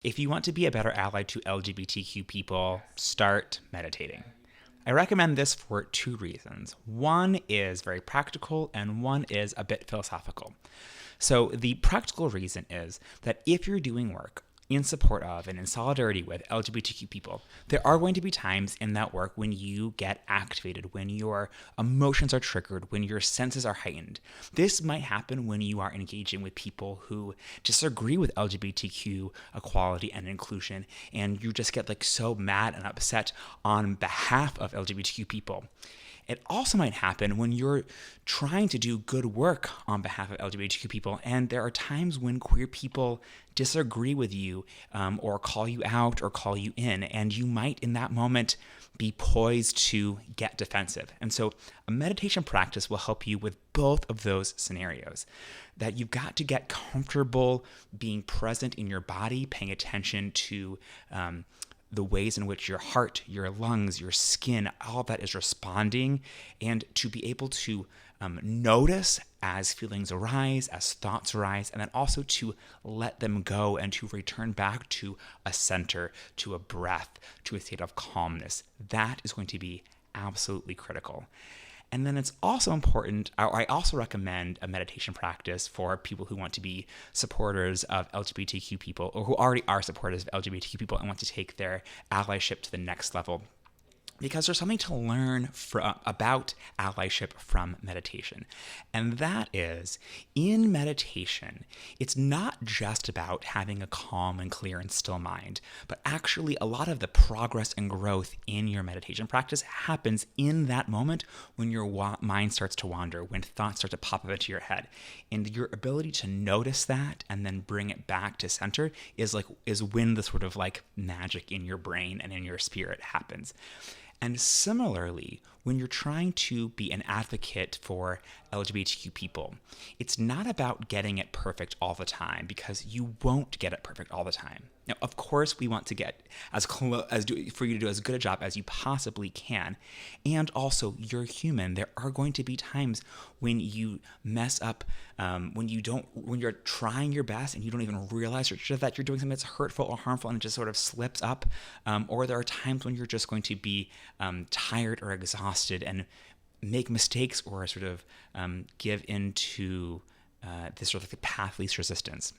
If you want to be a better ally to LGBTQ people, start meditating. I recommend this for two reasons. One is very practical and one is a bit philosophical. So the practical reason is that if you're doing work in support of and in solidarity with LGBTQ people, there are going to be times in that work when you get activated, when your emotions are triggered, when your senses are heightened. This might happen when you are engaging with people who disagree with LGBTQ equality and inclusion, and you just get like so mad and upset on behalf of LGBTQ people. It also might happen when you're trying to do good work on behalf of LGBTQ people, and there are times when queer people disagree with you or call you out or call you in, and you might in that moment be poised to get defensive. And so a meditation practice will help you with both of those scenarios. That you've got to get comfortable being present in your body, paying attention to the ways in which your heart, your lungs, your skin, all of that is responding, and to be able to notice as feelings arise, as thoughts arise, and then also to let them go and to return back to a center, to a breath, to a state of calmness. That is going to be absolutely critical. And then it's also important, I also recommend a meditation practice for people who want to be supporters of LGBTQ people or who already are supporters of LGBTQ people and want to take their allyship to the next level. Because there's something to learn about allyship from meditation. And that is, in meditation, it's not just about having a calm and clear and still mind, but actually a lot of the progress and growth in your meditation practice happens in that moment when your mind starts to wander, when thoughts start to pop up into your head. And your ability to notice that and then bring it back to center is when the sort of like magic in your brain and in your spirit happens. And similarly, when you're trying to be an advocate for LGBTQ people, it's not about getting it perfect all the time, because you won't get it perfect all the time. Now, of course, we want to get for you to do as good a job as you possibly can. And also, you're human. There are going to be times when you mess up, when you're trying your best and you don't even realize that you're doing something that's hurtful or harmful and it just sort of slips up. Or there are times when you're just going to be tired or exhausted and make mistakes or sort of give into this sort of the path least resistance.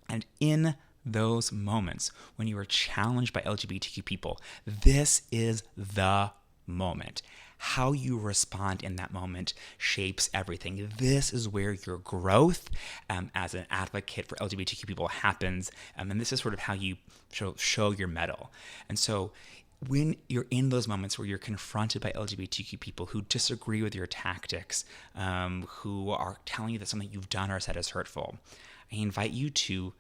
And in those moments when you are challenged by LGBTQ people, this is the moment. How you respond in that moment shapes everything. This is where your growth as an advocate for LGBTQ people happens. And this is sort of how you show your mettle. And so when you're in those moments where you're confronted by LGBTQ people who disagree with your tactics, who are telling you that something you've done or said is hurtful, I invite you to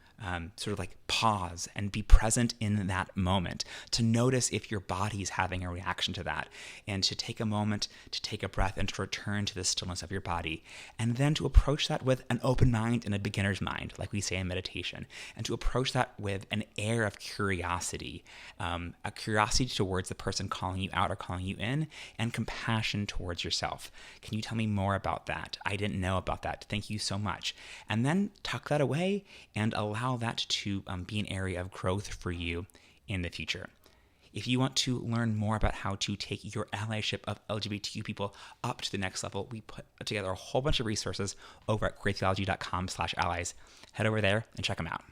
sort of like pause and be present in that moment, to notice if your body is having a reaction to that, and to take a moment to take a breath and to return to the stillness of your body, and then to approach that with an open mind and a beginner's mind, like we say in meditation, and to approach that with an air of curiosity, a curiosity towards the person calling you out or calling you in, and compassion towards yourself. Can you tell me more about that? I didn't know about that. Thank you so much. And then tuck that away and allow that to be an area of growth for you in the future. If you want to learn more about how to take your allyship of LGBTQ people up to the next level, we put together a whole bunch of resources over at queertheology.com/allies. Head over there and check them out.